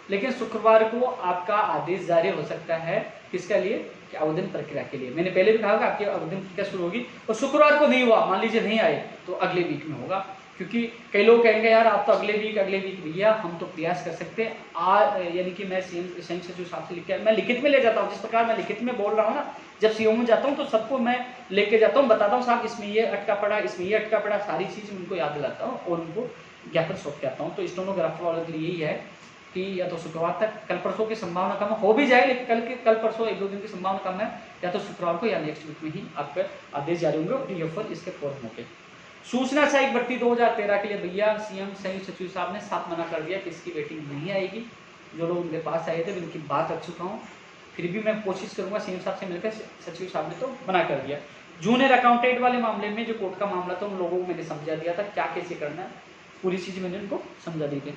लेकिन शुक्रवार को आपका आदेश जारी हो सकता है। किसके लिए? कि आवेदन प्रक्रिया के लिए। मैंने पहले भी कहा कि आपकी आवेदन प्रक्रिया शुरू होगी, और शुक्रवार को नहीं हुआ, मान लीजिए नहीं आए, तो अगले वीक में होगा। क्योंकि कई लोग कहेंगे यार आप तो अगले वीक भैया, हम तो प्रयास कर सकते हैं। यानी कि मैं सीएम सचिव साहब से लिख के, मैं लिखित में ले जाता हूँ, जिस प्रकार मैं लिखित में बोल रहा हूँ ना, जब सीएम में जाता हूँ तो सबको मैं लेके जाता हूँ, बताता हूँ साहब इसमें ये अटका पड़ा, इसमें ये अटका पड़ा, सारी चीज़ उनको याद दिलाता हूँ और उनको ज्ञापन सौंप के आता हूँ। तो स्टेनोग्राफर वालों के लिए यही है कि या तो शुक्रवार तक, कल परसों की संभावना कम हो भी जाए, लेकिन कल परसों 1-2 दिन की संभावना कम है, या तो शुक्रवार को या नेक्स्ट वीक में ही आपके आदेश जारी होंगे और डीएफएल इसके फॉर्म होंगे। सूचना सहायक भर्ती 2013 के लिए भैया सीएम संयुक्त सचिव साहब ने साफ मना कर दिया कि इसकी वेटिंग नहीं आएगी। जो लोग उनके पास आए थे, मैं उनकी बात रख चुका हूँ। फिर भी मैं कोशिश करूँगा, सीएम साहब से मिलकर, सचिव साहब ने तो मना कर दिया। जूनियर अकाउंटेंट वाले मामले में जो कोर्ट का मामला था, उन लोगों को मैंने समझा दिया था क्या कैसे करना है, पूरी चीज़ मैंने उनको समझा दी थी।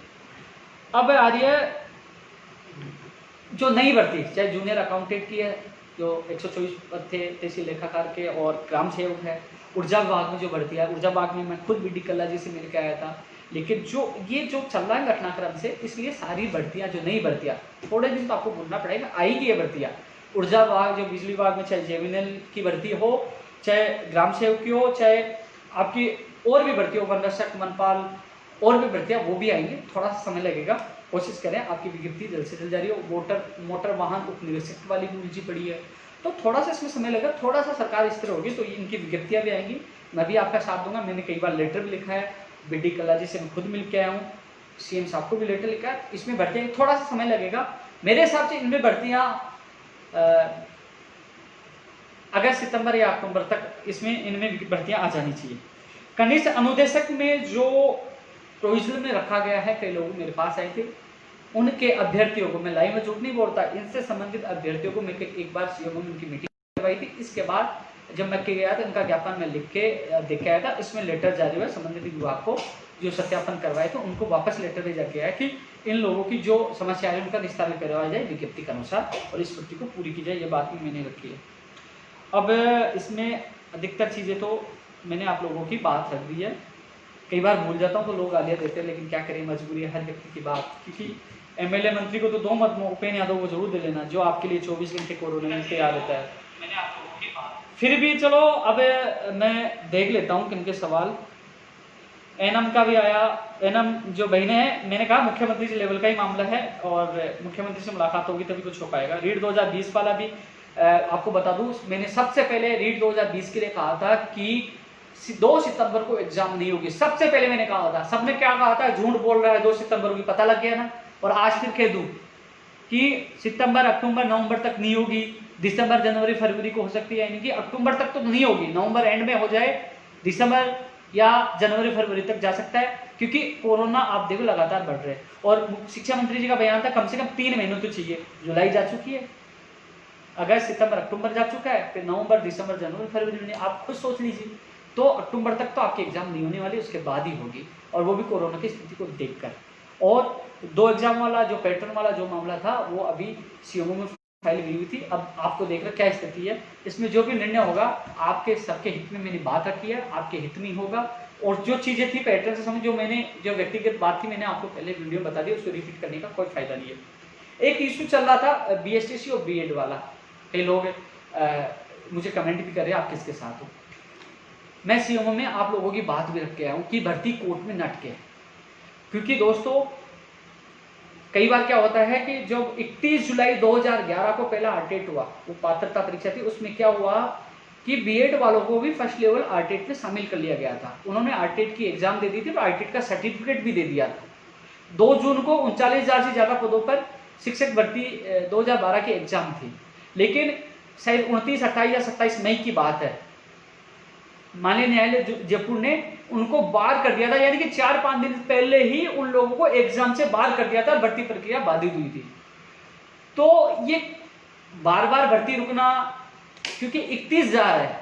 अब आ रही है जो नई भर्ती, चाहे जूनियर अकाउंटेंट की है, जो 124 पद थे तहसील लेखाकार के, और ग्राम सेवक है। ऊर्जा विभाग में जो भर्ती है, ऊर्जा विभाग में मैं खुद BD कल्ला जी से मिल के आया था, लेकिन जो चल रहा है घटनाक्रम से, इसलिए सारी भर्तियां, जो नई भर्तियां, थोड़े दिन तो आपको बोलना पड़ेगा, आएगी ये भर्तियां। ऊर्जा विभाग, जो बिजली विभाग में चाहे JVNL की भर्ती हो, चाहे ग्राम सेवक की हो, चाहे आपकी और भी भर्ती हो, वनरक्षक, मनपाल, और भी भर्तियां, वो भी आएंगी। थोड़ा सा समय लगेगा, कोशिश करें आपकी विज्ञप्ति जल्द से जल्द जारी हो। मोटर वाहन उप निरीक्षक वाली भी उलझी पड़ी है, तो थोड़ा सा इसमें समय लगेगा। थोड़ा सा सरकार स्थिर होगी तो इनकी विज्ञप्तियां भी आएंगी, मैं भी आपका साथ दूंगा। मैंने कई बार लेटर भी लिखा है, BD कल्ला जी से मैं खुद मिल के आया हूँ, CM साहब को भी लेटर लिखा है। इसमें भर्तियाँ थोड़ा सा समय लगेगा मेरे हिसाब से। इनमें भर्तियाँ अगस्त, सितंबर या अक्टूबर तक इनमें भर्तियाँ आ जानी चाहिए। कनिष्ठ अनुदेशक में जो प्रोविजनल में रखा गया है, कई लोग मेरे पास आए थे, उनके अभ्यर्थियों को, मैं लाइव में झूठ नहीं बोलता, इनसे संबंधित अभ्यर्थियों को मैं एक बार CMO में उनकी मीटिंग करवाई थी। इसके बाद जब मैं गया था, इनका ज्ञापन मैं लिख के देख के आया था। इसमें लेटर जारी हुआ, संबंधित विभाग को जो सत्यापन करवाए थे उनको वापस लेटर भेजा गया है कि इन लोगों की जो समस्या है उनका निस्तारण करवाया जाए विज्ञप्ति के अनुसार, और इस वृत्ति को पूरी की जाए। ये बात भी मैंने रखी है। अब इसमें अधिकतर चीज़ें तो मैंने आप लोगों की बात रख दी है। कई बार भूल जाता हूँ तो लोग गालियाँ देते हैं, लेकिन क्या करें, मजबूरी है हर व्यक्ति की बात। क्योंकि MLA मंत्री को तो दो मत, उपेन्द्र यादव को जरूर दे लेना, जो आपके लिए 24 घंटे कोरोना में तैयार रहता है। मैंने आप लोगों की बात, फिर भी चलो अब मैं देख लेता हूँ किनके सवाल। एनम का भी आया। एनम जो बहने हैं, मैंने कहा मुख्यमंत्री से लेवल का ही मामला है, और मुख्यमंत्री से मुलाकात होगी तभी कुछ हो पाएगा। रीट 2020 वाला भी आपको बता दूं, मैंने सबसे पहले रीट 2020 के लिए कहा था कि 2 सितंबर को एग्जाम नहीं होगी। सबसे पहले मैंने कहा था, सबने क्या कहा था, झूठ बोल रहा है, 2 सितंबर की, पता लग गया ना। और आज फिर कह दूं कि सितंबर, अक्टूबर, नवंबर तक नहीं होगी, दिसंबर, जनवरी, फरवरी को हो सकती है, यानी कि अक्टूबर तक तो नहीं होगी, नवंबर एंड में हो जाए, दिसंबर या जनवरी फरवरी तक जा सकता है, क्योंकि कोरोना आप देखो लगातार बढ़ रहे हैं। और शिक्षा मंत्री जी का बयान था कम से कम 3 महीने तो चाहिए। जुलाई जा चुकी है, अगस्त, सितंबर, अक्टूबर जा चुका है, फिर नवंबर, दिसंबर, जनवरी, फरवरी में आप खुद सोच लीजिए। तो अक्टूबर तक तो आपकी एग्जाम नहीं होने वाली, उसके बाद ही होगी, और वो भी कोरोना की स्थिति को देखकर। और 2 एग्जाम वाला जो पैटर्न वाला जो मामला था वो अभी CMO में फाइल गई हुई थी। अब आपको देख रहे क्या स्थिति है, इसमें जो भी निर्णय होगा आपके सबके हित में मैंने बात रखी है, आपके हित में होगा। और जो चीज़ें थी पैटर्न से समझ, जो व्यक्तिगत बात थी मैंने आपको पहले वीडियो बता दी, उसको रिपीट करने का कोई फायदा नहीं है। एक इशू चल रहा था BSTC और B.Ed वाला, कई लोग मुझे कमेंट भी कर रहे हैं आप किसके साथ हो। मैं CMO में आप लोगों की बात भी रख के आया हूँ कि भर्ती कोर्ट में नट के, क्योंकि दोस्तों कई बार क्या होता है कि जब 31 जुलाई 2011 को पहला RTET हुआ, वो पात्रता परीक्षा थी, उसमें क्या हुआ कि B.Ed वालों को भी फर्स्ट लेवल RTET में शामिल कर लिया गया था। उन्होंने RTET की एग्जाम दे दी थी, और RTET का सर्टिफिकेट भी दे दिया था। 2 जून को 39,000 से ज़्यादा पदों पर शिक्षक भर्ती 2012 की एग्जाम थी, लेकिन शायद 29, 28 या 27 मई की बात है, माननीय न्यायालय जयपुर ने उनको बाहर कर दिया था, यानी कि 4-5 दिन पहले ही उन लोगों को एग्जाम से बाहर कर दिया था, भर्ती प्रक्रिया बाधित हुई थी। तो ये बार बार भर्ती रुकना, क्योंकि 31 जा रहा है,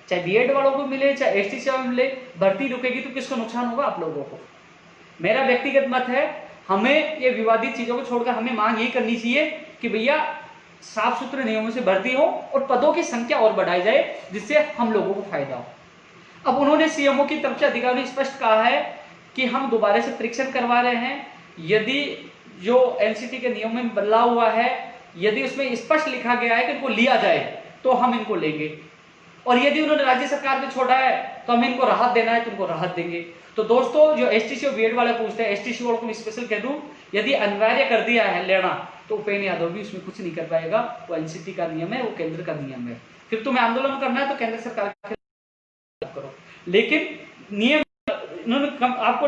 चाहे B.Ed वालों को मिले चाहे STC वालों को मिले, भर्ती रुकेगी तो किसको नुकसान होगा, आप लोगों को। मेरा व्यक्तिगत मत है, हमें ये विवादित चीजों को छोड़कर हमें मांग यही करनी चाहिए कि भैया साफ सुथरे नियमों से भर्ती हो और पदों की संख्या और बढ़ाई जाए, जिससे हम लोगों को फायदा हो। अब उन्होंने CMO की तरफ से अधिकारियों ने स्पष्ट कहा है कि हम दोबारा से परीक्षण करवा रहे हैं, यदि जो NCT के नियम में बदलाव हुआ है, यदि उसमें स्पष्ट लिखा गया है कि इनको लिया जाए तो हम इनको लेंगे, और यदि उन्होंने राज्य सरकार पे छोड़ा है तो हमें इनको राहत देना है तो उनको राहत देंगे। तो दोस्तों जो STC और B.Ed वाले पूछते हैं, STC वालों को स्पेशल कह दूं, यदि अनिवार्य कर दिया है लेना तो उपेन्द्र यादव भी उसमें कुछ नहीं कर पाएगा, वो NCT का नियम है, वो केंद्र का नियम है। फिर तुम्हें आंदोलन करना है तो केंद्र सरकार के खिलाफ करो, लेकिन नियम इन्होंने आपको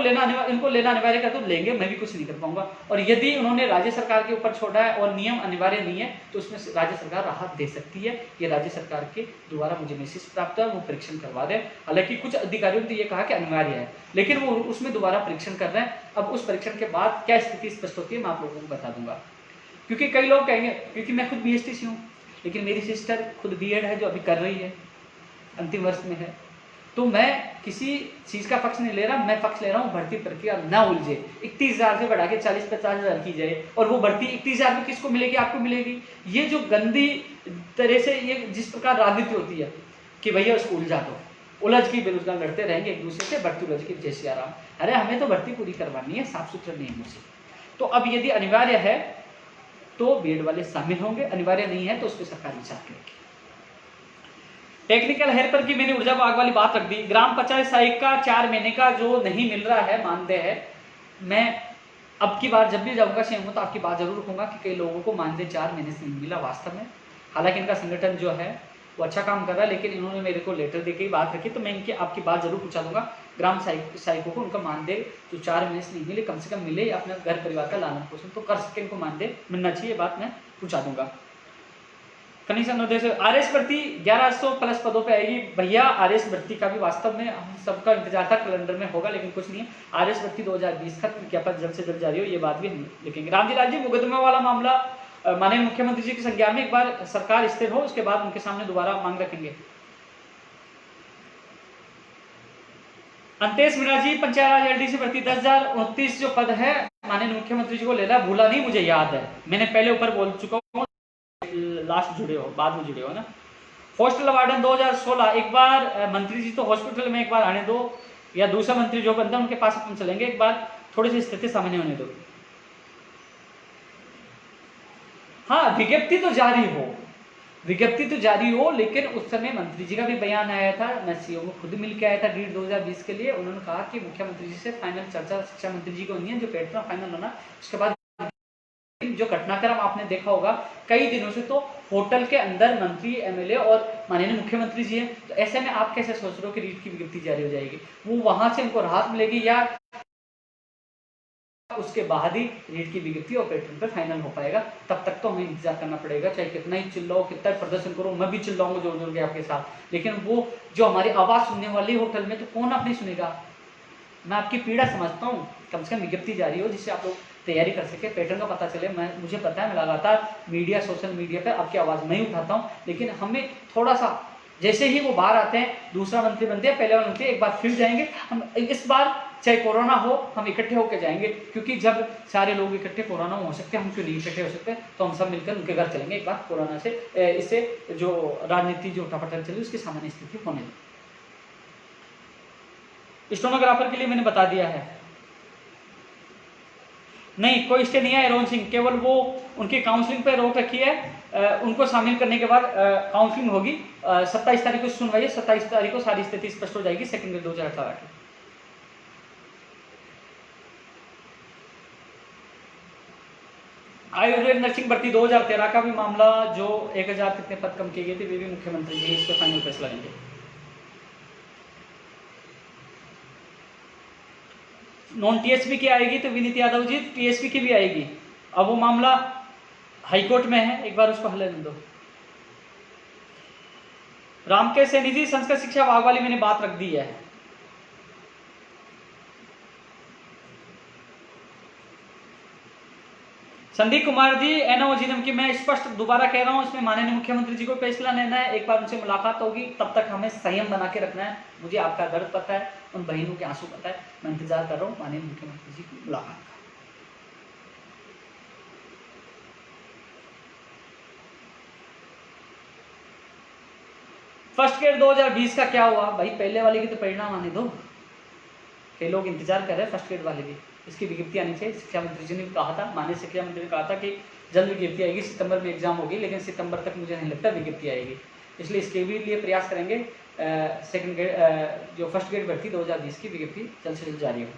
इनको लेना अनिवार्य कर तो लेंगे, मैं भी कुछ नहीं कर पाऊंगा। और यदि उन्होंने राज्य सरकार के ऊपर छोड़ा है और नियम अनिवार्य नहीं है तो उसमें राज्य सरकार राहत दे सकती है। ये राज्य सरकार के द्वारा मुझे मैसेज प्राप्त है, वो परीक्षण करवा दें। हालांकि कुछ अधिकारियों ने तो ये कहा कि अनिवार्य है, लेकिन वो उसमें दोबारा परीक्षण कर रहे हैं। अब उस परीक्षण के बाद क्या स्थिति स्पष्ट होती है मैं आप लोगों को बता दूंगा। क्योंकि कई लोग कहेंगे, क्योंकि मैं खुद BSTC हूँ, लेकिन मेरी सिस्टर खुद B.Ed है जो अभी कर रही है, अंतिम वर्ष में है, तो मैं किसी चीज़ का पक्ष नहीं ले रहा, मैं पक्ष ले रहा हूँ भर्ती प्रक्रिया ना उलझे, 31,000 से बढ़ा के 40-50,000 की जाए, और वो भर्ती 31,000 में किसको मिलेगी, आपको मिलेगी। ये जो गंदी तरह से ये जिस प्रकार राजनीति होती है कि भैया उसको उलझा दो, उलझ के बेरोजगार लड़ते रहेंगे एक दूसरे से, भर्ती उलझ के जय सिया राम। अरे हमें तो भर्ती पूरी करवानी है साफ सुथरे नियमों से। तो अब यदि अनिवार्य है तो B.Ed वाले शामिल होंगे, अनिवार्य नहीं है तो उस पर सरकार विचार करेगी। टेक्निकल हेल्पर की मैंने ऊर्जा विभाग वाली बात रख दी। ग्राम पंचायत सहायक का 4 महीने का जो नहीं मिल रहा है मानदेय है, मैं अब की बार जब भी जाऊंगा CM तो आपकी बात जरूर रखूंगा कि कई लोगों को मानदेय 4 महीने से नहीं मिला वास्तव में। हालांकि इनका संगठन जो है वो अच्छा काम कर रहा है, लेकिन इन्होंने मेरे को लेटर देके ही बात रखी, तो मैं इनकी आपकी बात जरूर पूछा दूंगा। ग्राम सहायकों को उनका मानदेय जो 4 महीने से नहीं मिले, कम से कम मिले, अपने घर परिवार का लालन पोषण तो कर सके, इनको मानदेय मिलना चाहिए, बात मैं पूछा दूंगा। कमीशन उद्देश्य RS भर्ती 1100 प्लस पदों पे आएगी। भैया RS भर्ती का भी वास्तव में हम सबका इंतजार था, कैलेंडर में होगा, लेकिन कुछ नहीं है। RS भर्ती 2020 का विज्ञापन जल्द से जल्द जारी हो, ये बात भी हम लिखेंगे। रामजी जी मुकदमे वाला मामला माननीय मुख्यमंत्री जी के संज्ञान में एक बार सरकार स्थिर हो, उसके बाद उनके सामने दोबारा मांग रखेंगे। अंतेश मीणा जी पंचायत राज LDC भर्ती 10,029 जो पद है माननीय मुख्यमंत्री जी को लेना, भूला नहीं, मुझे याद है, मैंने पहले ऊपर बोल चुका हूँ, लास्ट जुड़े हो, बाद में जुड़े हो ना। हॉस्टल वार्डन 2016, एक बार मंत्री जी तो हॉस्पिटल में एक बार आने दो, या दूसरा मंत्री जो बनता है उनके पास अपन चलेंगे, एक बार थोड़ी सी स्थिति सामान्य होने दो। हाँ विज्ञप्ति तो जारी हो, विज्ञप्ति तो जारी हो, लेकिन उस समय मंत्री जी का भी बयान आया था, मैं CM को खुद मिल के आया था रीड 2020 के लिए, उन्होंने कहा कि मुख्यमंत्री जी से फाइनल चर्चा शिक्षा मंत्री जी को नहीं है, जो पैटर्न फाइनल होना उसके बाद। जो घटनाक्रम आपने देखा होगा कई दिनों से, तो होटल के अंदर मंत्री MLA और माननीय मुख्यमंत्री जी हैं, तो ऐसे में आप कैसे सोच रहे हो कि रीट की विज्ञप्ति जारी हो जाएगी, वो वहां से उनको राहत मिलेगी या उसके बाद ही रीट की विज्ञप्ति और पैटर्न पे फाइनल हो पाएगा। तब तक तो हमें इंतजार करना पड़ेगा, चाहे कितना ही चिल्लाओ, कितना ही प्रदर्शन करो, मैं भी चिल्लाऊंगा जोर जोर के आपके साथ, लेकिन वो जो हमारी आवाज सुनने वाली होटल में, तो कौन अपनी सुनेगा। मैं आपकी पीड़ा समझता हूँ, कम से कम विज्ञप्ति जारी हो जिससे आप लोग तैयारी कर सके, पैटर्न का पता चले। मुझे पता है मैं लगातार मीडिया, सोशल मीडिया पर आपकी आवाज़ मैं ही उठाता हूँ, लेकिन हमें थोड़ा सा, जैसे ही वो बाहर आते हैं, दूसरा मंत्री बनते हैं, पहले वाले मंत्री एक बार फिर जाएंगे, हम इस बार चाहे कोरोना हो हम इकट्ठे होकर जाएंगे, क्योंकि जब सारे लोग इकट्ठे कोरोना हो सकते हैं, हम क्यों नहीं इकट्ठे हो सकते, तो हम सब मिलकर उनके घर चलेंगे एक बार कोरोना से, इससे जो राजनीति जो उठापटक चली उसकी सामान्य स्थिति होने दे। स्टेनोग्राफर के लिए मैंने बता दिया है, नहीं कोई स्टे नहीं है रोहन सिंह, केवल वो उनकी काउंसलिंग पे रोक रखी है, उनको शामिल करने के बाद काउंसलिंग होगी। 27 तारीख को सुनवाई, 27 तारीख को सारी स्थिति स्पष्ट हो जाएगी, सेकंड ग्रेड 2018 की। आयुर्वेद नर्सिंग भर्ती 2013 का भी मामला, जो 1000 कितने पद कम किए गए थे, वे भी मुख्यमंत्री जी इस पर फाइनल फैसला लेंगे। नॉन TSP की आएगी तो विनीत यादव जी, TSP की भी आएगी। अब वो मामला हाईकोर्ट में है, एक बार उसको हल लेने दो। रामकेश सैनी जी संस्कृत शिक्षा विभाग वाली मैंने बात रख दी है। संदीप कुमार जी NOGNM की मैं स्पष्ट दोबारा कह रहा हूं, इसमें माननीय मुख्यमंत्री जी को फैसला लेना है, एक बार उनसे मुलाकात होगी, तब तक हमें संयम बना के रखना है। मुझे आपका दर्द पता है, उन बहनों के आंसू पता है, मैं इंतजार कर रहा हूं माननीय मुख्यमंत्री जी की मुलाकात का। फर्स्ट ग्रेड 2020 का क्या हुआ भाई, पहले वाले की तो परिणाम आने दो, कई लोग इंतजार कर रहे हैं फर्स्ट ग्रेड वाले की, इसकी विज्ञप्ति आनी चाहिए। शिक्षा मंत्री जी ने कहा था, माननीय शिक्षा मंत्री ने कहा था कि जल्द विज्ञप्ति आएगी, सितंबर में एग्जाम होगी, लेकिन सितंबर तक मुझे नहीं लगता विज्ञप्ति आएगी, इसलिए इसके भी लिए प्रयास करेंगे सेकंड ग्रेड जो फर्स्ट ग्रेड भर्ती 2020 की विज्ञप्ति जल्द से जल्द जारी हो।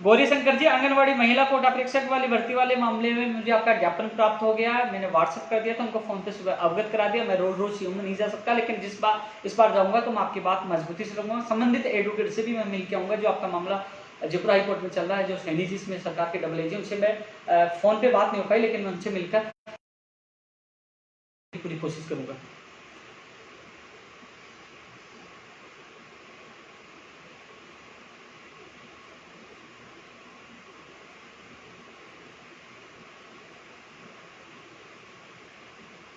गौरी शंकर जी आंगनवाड़ी महिला कोटा प्रेक्षक वाली भर्ती वाले मामले में मुझे आपका ज्ञापन प्राप्त हो गया, मैंने व्हाट्सएप कर दिया था, उनको फोन पे सुबह अवगत करा दिया। मैं रोज रोज CM में नहीं जा सकता, लेकिन इस बार जाऊंगा तो मैं आपकी बात मजबूती से रखूंगा। संबंधित एडवोकेट से भी मैं मिल के आऊंगा, जो आपका मामला जयपुर हाईकोर्ट में चल रहा है, जो सैनी जी इसमें सरकार के AAG, उनसे मैं फोन पे बात नहीं हो पाई, लेकिन मैं उनसे मिलकर पूरी कोशिश करूंगा।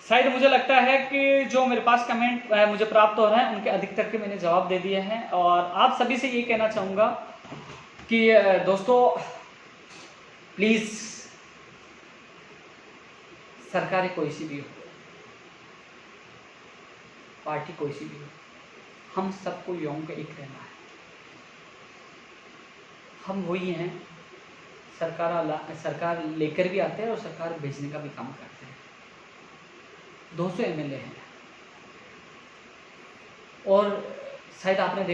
शायद मुझे लगता है कि जो मेरे पास कमेंट मुझे प्राप्त हो रहे हैं उनके अधिकतर के मैंने जवाब दे दिए हैं। और आप सभी से ये कहना चाहूँगा कि दोस्तों प्लीज़, सरकारें कोई सी भी हो, पार्टी कोई सी भी हो, हम सबको युवाओं का एक रहना है। हम वही हैं, सरकार लेकर भी आते हैं और सरकार भेजने का भी काम करते हैं। 200 एमएलए हैं और शायद आपने देखा